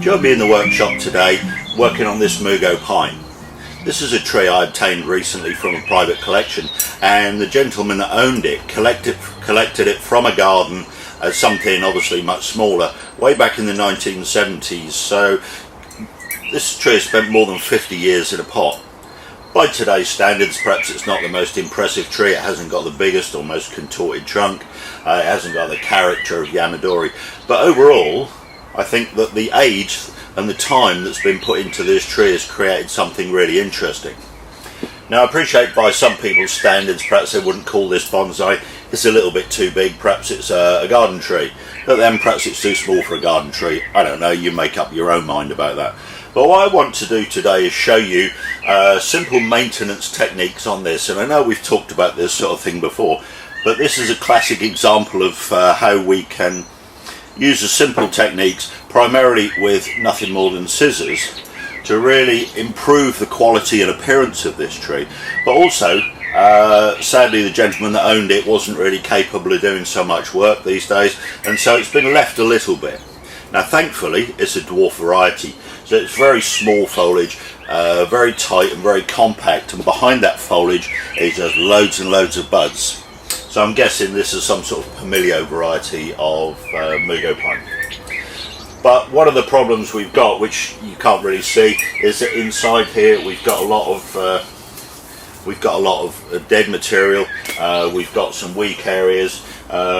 Joined me in the workshop today working on this Mugo pine. This is a tree I obtained recently from a private collection, and the gentleman that owned it collected it from a garden as something obviously much smaller way back in the 1970s. So this tree has spent more than 50 years in a pot. By today's standards, perhaps it's not the most impressive tree. It hasn't got the biggest or most contorted trunk. It hasn't got the character of Yamadori. But overall, I think that the age and the time that's been put into this tree has created something really interesting. Now, I appreciate by some people's standards, perhaps they wouldn't call this bonsai. It's a little bit too big. Perhaps it's a garden tree. But then perhaps it's too small for a garden tree. I don't know. You make up your own mind about that. But what I want to do today is show you simple maintenance techniques on this. And I know we've talked about this sort of thing before, but this is a classic example of how we can use the simple techniques, primarily with nothing more than scissors, to really improve the quality and appearance of this tree. But also, sadly, the gentleman that owned it wasn't really capable of doing so much work these days, and so it's been left a little bit. Now, thankfully, it's a dwarf variety, so it's very small foliage, very tight and very compact, and behind that foliage is just loads and loads of buds. So I'm guessing this is some sort of Pamilio variety of Mugo pine. But one of the problems we've got, which you can't really see, is that inside here we've got a lot of dead material. We've got some weak areas.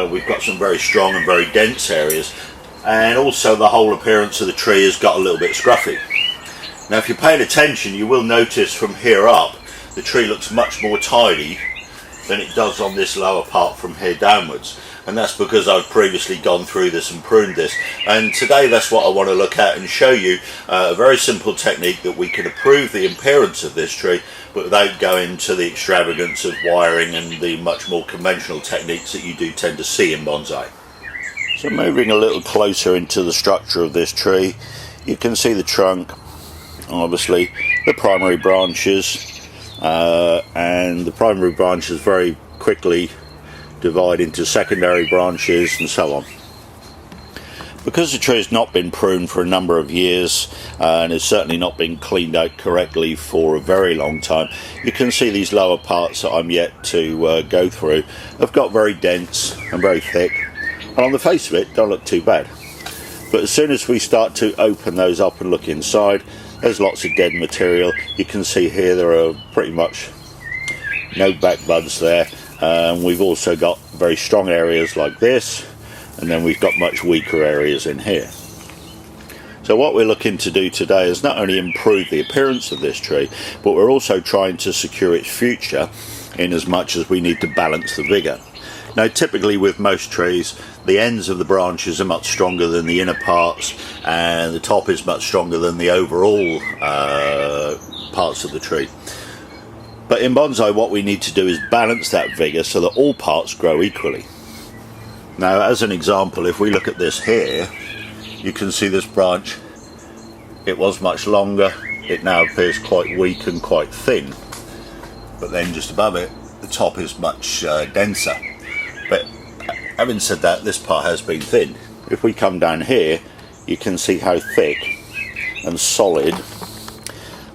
We've got some very strong and very dense areas, and also the whole appearance of the tree has got a little bit scruffy. Now, if you're paying attention, you will notice from here up the tree looks much more tidy than it does on this lower part from here downwards, and that's because I've previously gone through this and pruned this. And today that's what I want to look at and show you a very simple technique that we can improve the appearance of this tree, but without going to the extravagance of wiring and the much more conventional techniques that you do tend to see in bonsai. So moving a little closer into the structure of this tree, you can see the trunk, obviously the primary branches, and the primary branches very quickly divide into secondary branches and so on. Because the tree has not been pruned for a number of years and has certainly not been cleaned out correctly for a very long time, you can see these lower parts that I'm yet to go through have got very dense and very thick, and on the face of it don't look too bad. But as soon as we start to open those up and look inside, there's lots of dead material. You can see here there are pretty much no back buds there. We've also got very strong areas like this, and then we've got much weaker areas in here. So what we're looking to do today is not only improve the appearance of this tree, but we're also trying to secure its future in as much as we need to balance the vigour. Now, typically with most trees, the ends of the branches are much stronger than the inner parts, and the top is much stronger than the overall parts of the tree. But in bonsai, what we need to do is balance that vigour so that all parts grow equally. Now, as an example, if we look at this here, you can see this branch. It was much longer. It now appears quite weak and quite thin. But then just above it, the top is much denser. But having said that, this part has been thin. If we come down here, you can see how thick and solid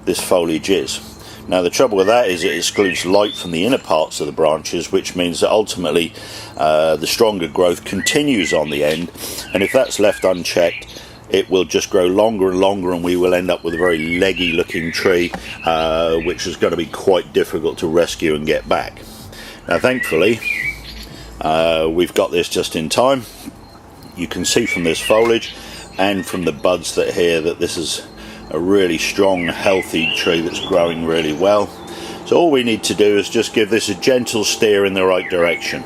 this foliage is. Now, the trouble with that is it excludes light from the inner parts of the branches, which means that ultimately the stronger growth continues on the end, and if that's left unchecked, it will just grow longer and longer, and we will end up with a very leggy looking tree, which is going to be quite difficult to rescue and get back. Now, thankfully, we've got this just in time. You can see from this foliage and from the buds that here that this is a really strong, healthy tree that's growing really well. So all we need to do is just give this a gentle steer in the right direction,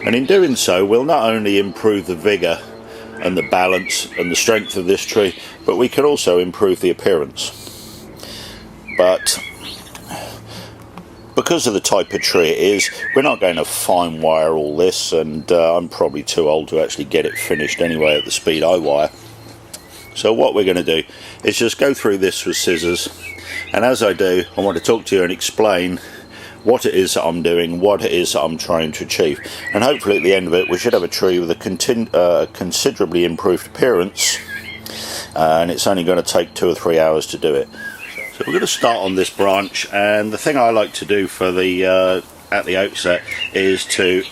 and in doing so we'll not only improve the vigour and the balance and the strength of this tree, but we can also improve the appearance. But because of the type of tree it is, we're not going to fine wire all this, and I'm probably too old to actually get it finished anyway at the speed I wire. So what we're going to do is just go through this with scissors, and as I do, I want to talk to you and explain what it is that I'm doing, what it is that I'm trying to achieve, and hopefully at the end of it we should have a tree with a considerably improved appearance and it's only going to take 2 or 3 hours to do it. So we're going to start on this branch, and the thing I like to do for the at the outset is to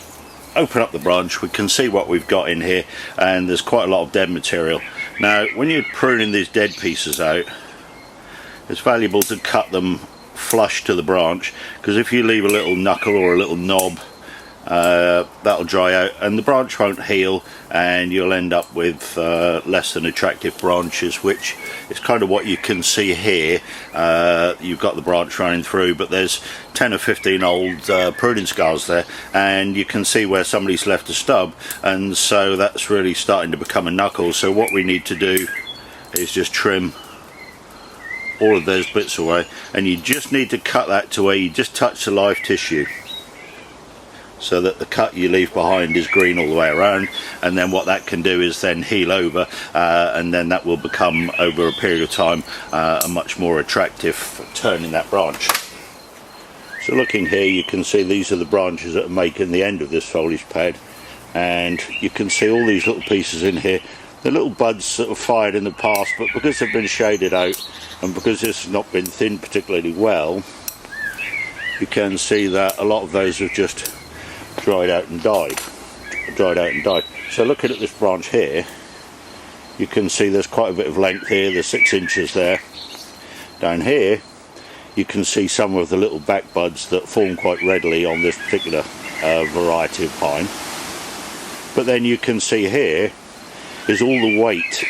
open up the branch. We can see what we've got in here, and there's quite a lot of dead material. Now when you're pruning these dead pieces out, it's valuable to cut them flush to the branch, because if you leave a little knuckle or a little knob, that'll dry out and the branch won't heal, and you'll end up with less than attractive branches, which is kind of what you can see here. You've got the branch running through, but there's 10 or 15 old pruning scars there, and you can see where somebody's left a stub, and so that's really starting to become a knuckle. So what we need to do is just trim all of those bits away, and you just need to cut that to where you just touch the live tissue, so that the cut you leave behind is green all the way around. And then what that can do is then heal over, and then that will become, over a period of time, a much more attractive turn in that branch. So looking here, you can see these are the branches that are making the end of this foliage pad, and you can see all these little pieces in here. The little buds that were fired in the past, but because they've been shaded out and because this has not been thinned particularly well, you can see that a lot of those have just dried out and died. So looking at this branch here, you can see there's quite a bit of length here. There's 6 inches there. Down here you can see some of the little back buds that form quite readily on this particular variety of pine. But then you can see here is all the weight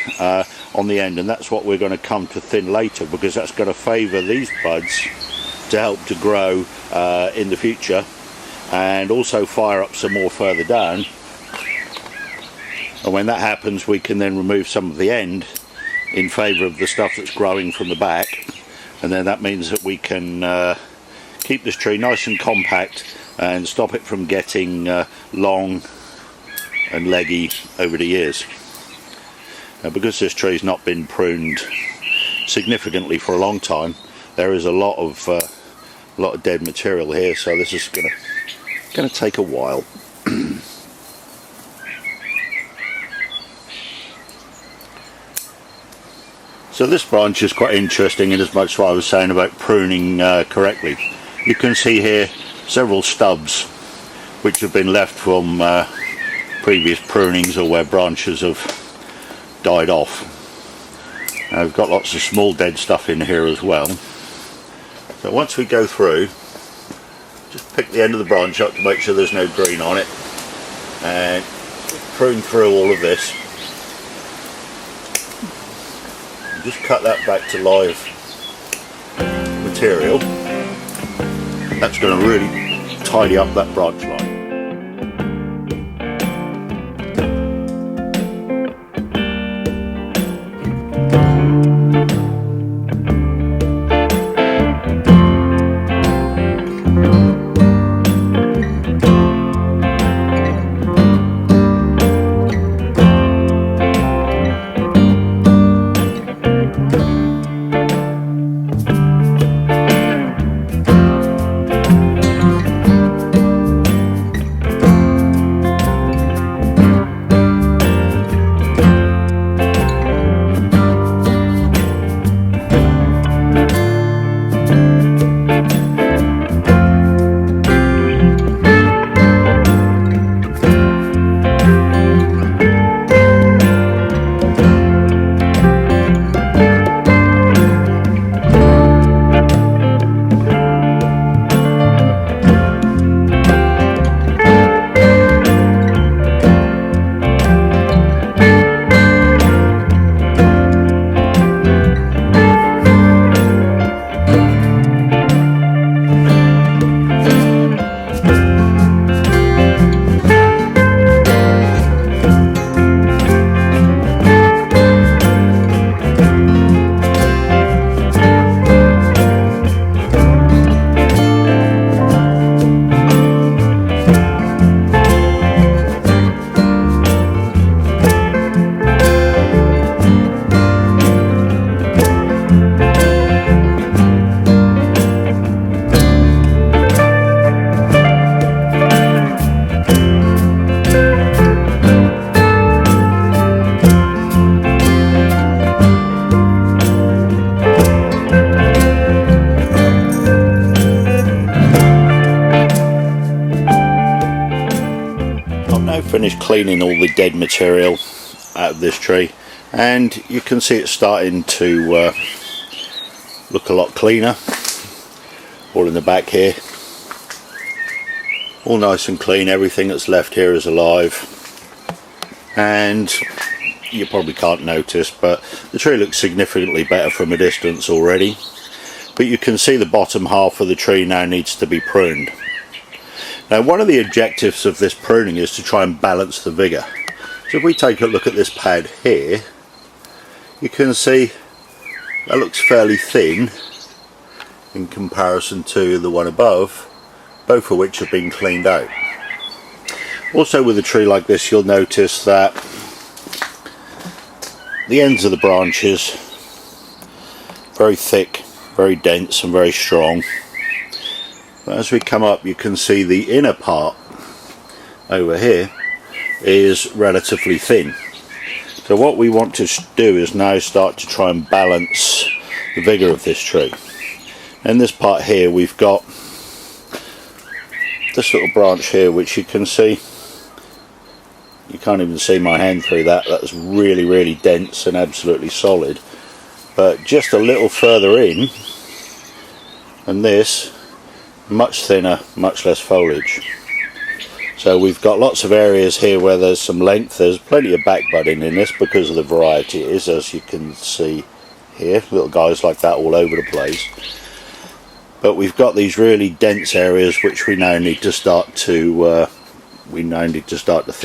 on the end, and that's what we're going to come to thin later, because that's going to favour these buds to help to grow in the future, and also fire up some more further down. And when that happens, we can then remove some of the end in favour of the stuff that's growing from the back, and then that means that we can keep this tree nice and compact and stop it from getting long and leggy over the years. Now, because this tree's not been pruned significantly for a long time, there is a lot of dead material here, so this is going to take a while. So this branch is quite interesting in as much as what I was saying about pruning correctly. You can see here several stubs which have been left from previous prunings, or where branches have died off. Now we've got lots of small dead stuff in here as well. So once we go through, just pick the end of the branch up to make sure there's no green on it, and prune through all of this. And just cut that back to live material. That's going to really tidy up that branch line. finished cleaning all the dead material out of this tree, and you can see it's starting to look a lot cleaner. All in the back here, all nice and clean. Everything that's left here is alive, and you probably can't notice, but the tree looks significantly better from a distance already. But you can see the bottom half of the tree now needs to be pruned. Now, one of the objectives of this pruning is to try and balance the vigour. So if we take a look at this pad here, you can see that looks fairly thin in comparison to the one above, both of which have been cleaned out. Also, with a tree like this, you'll notice that the ends of the branches very thick, very dense and very strong. But as we come up, you can see the inner part over here is relatively thin. So what we want to do is now start to try and balance the vigour of this tree. In this part here, we've got this little branch here, which you can see, you can't even see my hand through that. That's really dense and absolutely solid. But just a little further in, and this, much thinner, much less foliage. So we've got lots of areas here where there's some length. There's plenty of back budding in this because of the variety it is, as you can see here. Little guys like that all over the place. But we've got these really dense areas which we now need to start to thin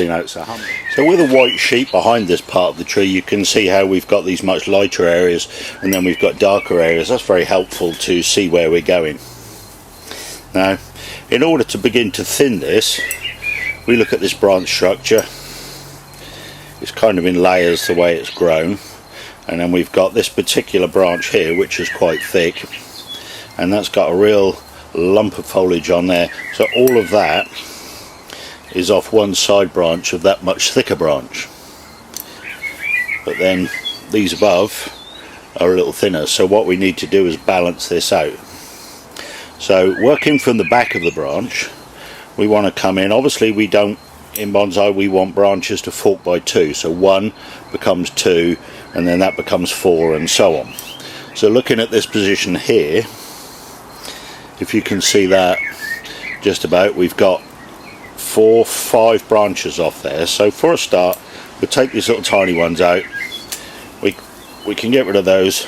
out. So with a white sheet behind this part of the tree, you can see how we've got these much lighter areas, and then we've got darker areas. That's very helpful to see where we're going. Now, in order to begin to thin this, we look at this branch structure. It's kind of in layers the way it's grown, and then we've got this particular branch here which is quite thick, and that's got a real lump of foliage on there. So all of that is off one side branch of that much thicker branch, but then these above are a little thinner. So what we need to do is balance this out. So working from the back of the branch, we want to come in, obviously we don't, in bonsai we want branches to fork by 2, so 1 becomes 2, and then that becomes 4, and so on. So looking at this position here, if you can see that just about, we've got 4, 5 branches off there. So for a start, we'll take these little tiny ones out. We can get rid of those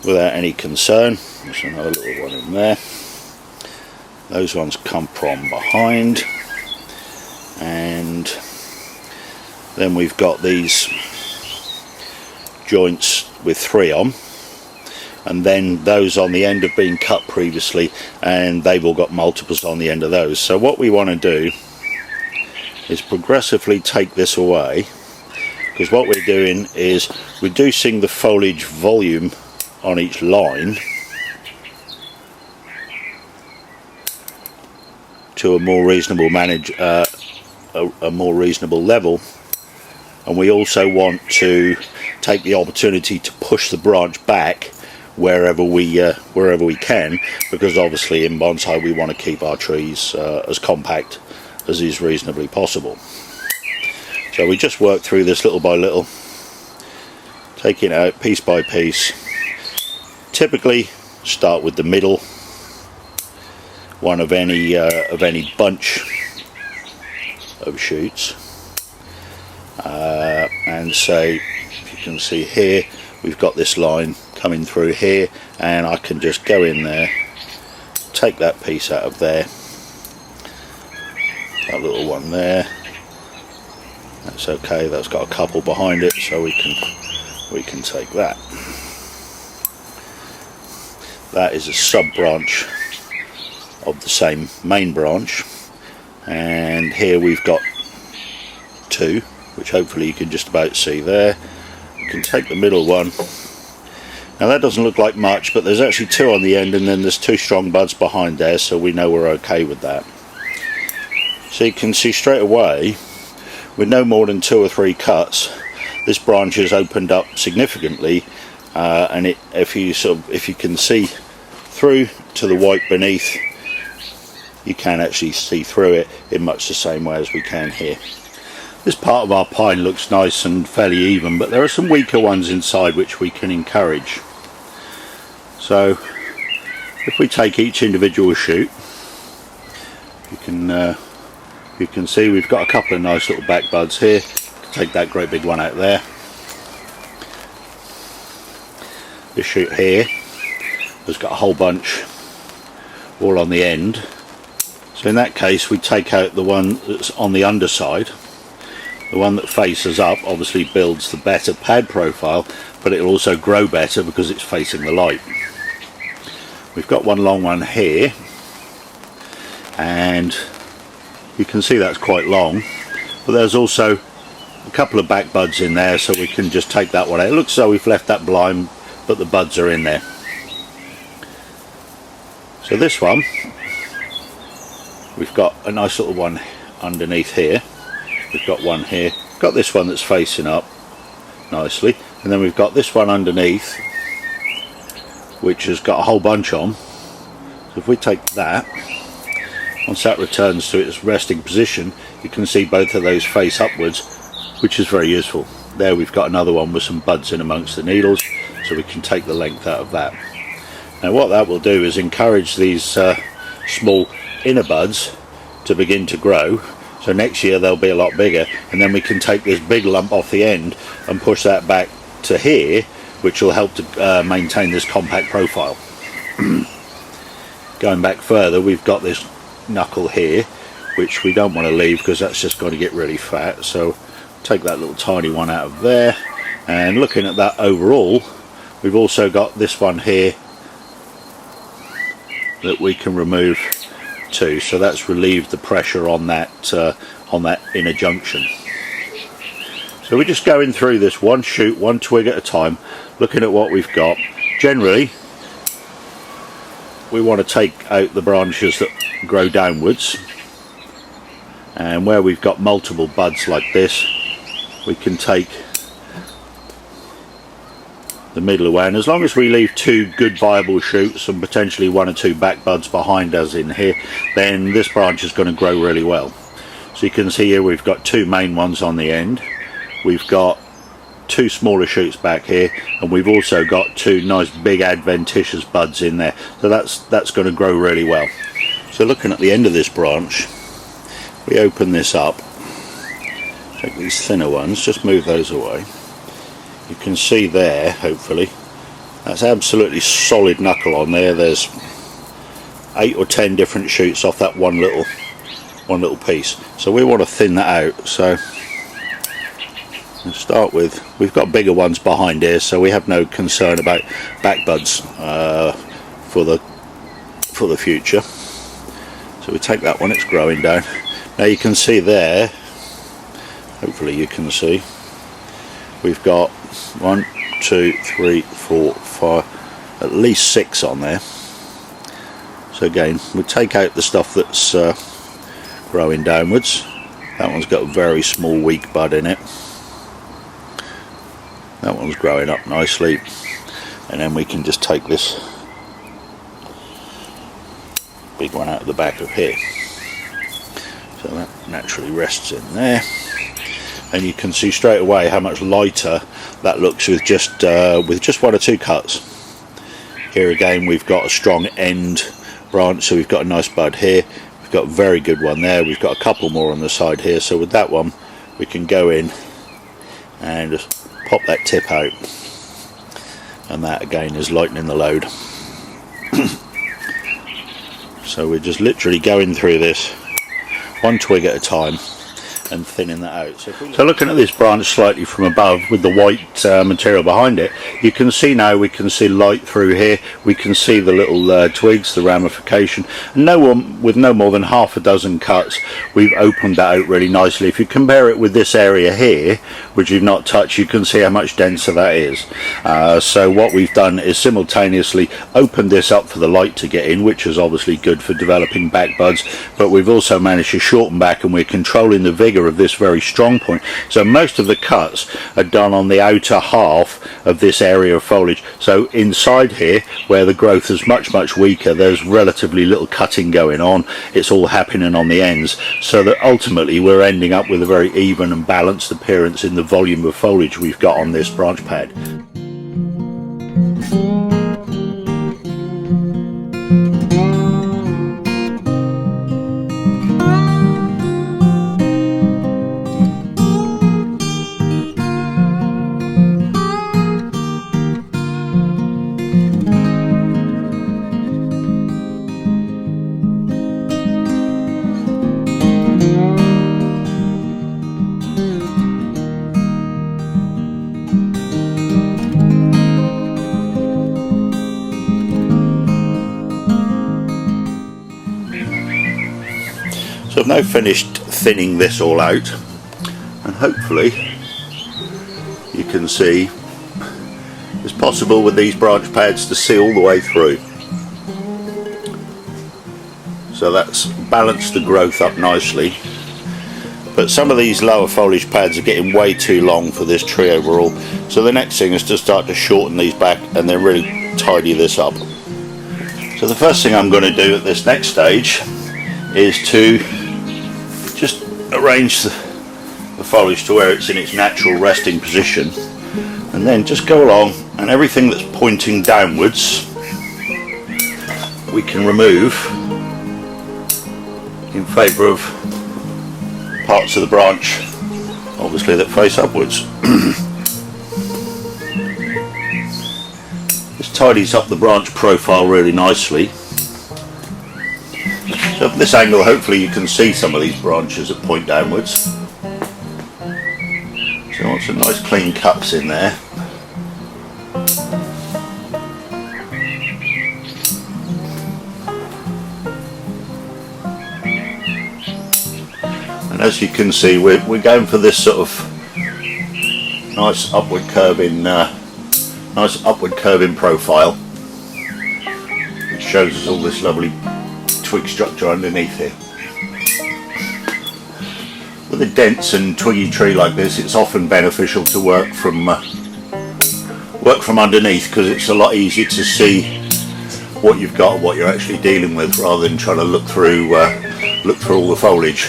without any concern. There's another little one in there. Those ones come from behind, and then we've got these joints with 3 on, and then those on the end have been cut previously, and they've all got multiples on the end of those. So what we want to do is progressively take this away, because what we're doing is reducing the foliage volume on each line to a more reasonable a more reasonable level. And we also want to take the opportunity to push the branch back wherever we can, because obviously in bonsai we want to keep our trees as compact as is reasonably possible. So we just work through this little by little, taking it out piece by piece. Typically start with the middle one of any bunch of shoots, and say, if you can see here, we've got this line coming through here, and I can just go in there, take that piece out of there, that little one there, that's okay, that's got a couple behind it, so we can take that. That is a sub branch of the same main branch, and here we've got 2, which hopefully you can just about see there. You can take the middle one. Now that doesn't look like much, but there's actually 2 on the end, and then there's 2 strong buds behind there, so we know we're okay with that. So you can see straight away, with no more than 2 or 3 cuts, this branch has opened up significantly, and if you can see through to the white beneath, you can actually see through it in much the same way as we can here. This part of our pine looks nice and fairly even, but there are some weaker ones inside which we can encourage. So if we take each individual shoot, you can see we've got a couple of nice little back buds here. Take that great big one out there. This shoot here has got a whole bunch all on the end. So in that case we take out the one that's on the underside. The one that faces up obviously builds the better pad profile, but it'll also grow better because it's facing the light. We've got one long one here, and you can see that's quite long, but there's also a couple of back buds in there, so we can just take that one out. It looks as though we've left that blind, but the buds are in there. So this one, we've got a nice little one underneath here. We've got one here, got this one that's facing up nicely, and then we've got this one underneath which has got a whole bunch on. So if we take that, once that returns to its resting position, you can see both of those face upwards, which is very useful. There we've got another one with some buds in amongst the needles, so we can take the length out of that. Now what that will do is encourage these small inner buds to begin to grow. So next year they'll be a lot bigger, and then we can take this big lump off the end and push that back to here, which will help to maintain this compact profile. Going back further, we've got this knuckle here, which we don't want to leave because that's just going to get really fat. So take that little tiny one out of there, and looking at that overall, we've also got this one here that we can remove too, so that's relieved the pressure on that inner junction. So we're just going through this one shoot, one twig at a time, looking at what we've got. Generally we want to take out the branches that grow downwards, and where we've got multiple buds like this, we can take the middle away, and as long as we leave two good viable shoots and potentially one or two back buds behind us in here, then this branch is going to grow really well. So you can see here we've got two main ones on the end, we've got two smaller shoots back here, and we've also got two nice big adventitious buds in there, so that's going to grow really well. So looking at the end of this branch, we open this up, take these thinner ones, just move those away. You can see there, hopefully, that's absolutely solid knuckle on there. There's 8 or 10 different shoots off that one little piece. So we want to thin that out. So we'll start with, we've got bigger ones behind here, so we have no concern about back buds for the future. So we take that one, it's growing down. Now you can see there, hopefully you can see, we've got 1, 2, 3, 4, 5, at least 6 on there. So again, we take out the stuff that's growing downwards. That one's got a very small weak bud in it. That one's growing up nicely, and then we can just take this big one out of the back of here. So that naturally rests in there, and you can see straight away how much lighter that looks with just 1 or 2 cuts. Here again we've got a strong end branch, so we've got a nice bud here, we've got a very good one there, we've got a couple more on the side here, so with that one we can go in and just pop that tip out, and that again is lightening the load. So we're just literally going through this one twig at a time and thinning that out. So looking at this branch slightly from above with the white material behind it, you can see now, we can see light through here, we can see the little twigs, the ramification, and with no more than half a dozen cuts we've opened that out really nicely. If you compare it with this area here, which you've not touched, you can see how much denser that is. So what we've done is simultaneously opened this up for the light to get in, which is obviously good for developing back buds, but we've also managed to shorten back, and we're controlling the vigor figure of this very strong point. So most of the cuts are done on the outer half of this area of foliage. So inside here, where the growth is much weaker, there's relatively little cutting going on. It's all happening on the ends, so that ultimately we're ending up with a very even and balanced appearance in the volume of foliage we've got on this branch pad. So I've now finished thinning this all out, and hopefully you can see it's possible with these branch pads to see all the way through. So that's balanced the growth up nicely, but some of these lower foliage pads are getting way too long for this tree overall, so the next thing is to start to shorten these back and then really tidy this up. So the first thing I'm going to do at this next stage is to just arrange the foliage to where it's in its natural resting position, and then just go along, and everything that's pointing downwards we can remove in favour of parts of the branch obviously that face upwards. This tidies up the branch profile really nicely. So from this angle hopefully you can see some of these branches that point downwards. So I want some nice clean cups in there. And as you can see we're going for this sort of nice upward curving profile, which shows us all this lovely twig structure underneath here. With a dense and twiggy tree like this, it's often beneficial to work from underneath, because it's a lot easier to see what you've got, what you're actually dealing with, rather than trying to look through all the foliage.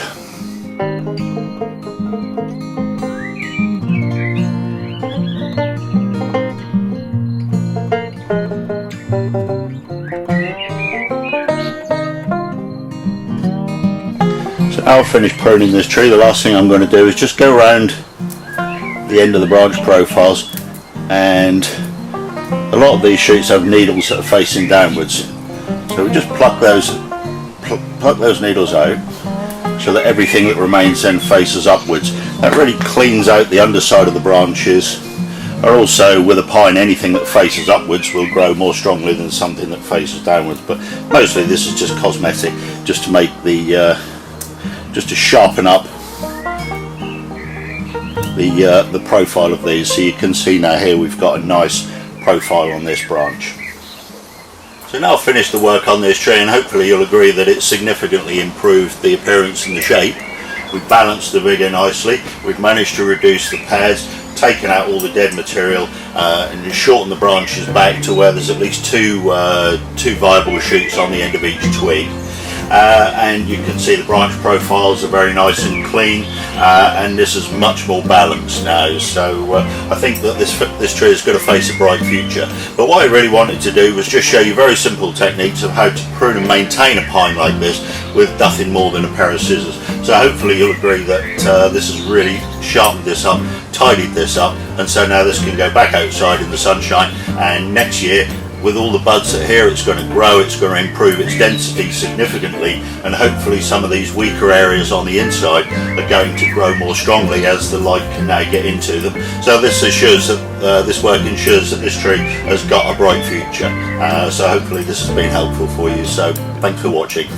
I'll finish pruning this tree. The last thing I'm going to do is just go around the end of the branch profiles, and a lot of these shoots have needles that are facing downwards, so we just pluck those needles out so that everything that remains then faces upwards. That really cleans out the underside of the branches. Or also with a pine, anything that faces upwards will grow more strongly than something that faces downwards, but mostly this is just cosmetic, just to make the just to sharpen up the profile of these. So you can see now here we've got a nice profile on this branch. So now I've finished the work on this tree, and hopefully you'll agree that it's significantly improved the appearance and the shape. We've balanced the vigor nicely, we've managed to reduce the pads, taken out all the dead material, and just shortened the branches back to where there's at least two viable shoots on the end of each twig. And you can see the branch profiles are very nice and clean, and this is much more balanced now, so I think that this tree is going to face a bright future. But what I really wanted to do was just show you very simple techniques of how to prune and maintain a pine like this with nothing more than a pair of scissors. So hopefully you'll agree that this has really sharpened this up, tidied this up, and so now this can go back outside in the sunshine, and next year with all the buds that are here, it's going to grow, it's going to improve its density significantly, and hopefully some of these weaker areas on the inside are going to grow more strongly as the light can now get into them. So this assures that this work ensures that this tree has got a bright future. So hopefully this has been helpful for you. So thanks for watching.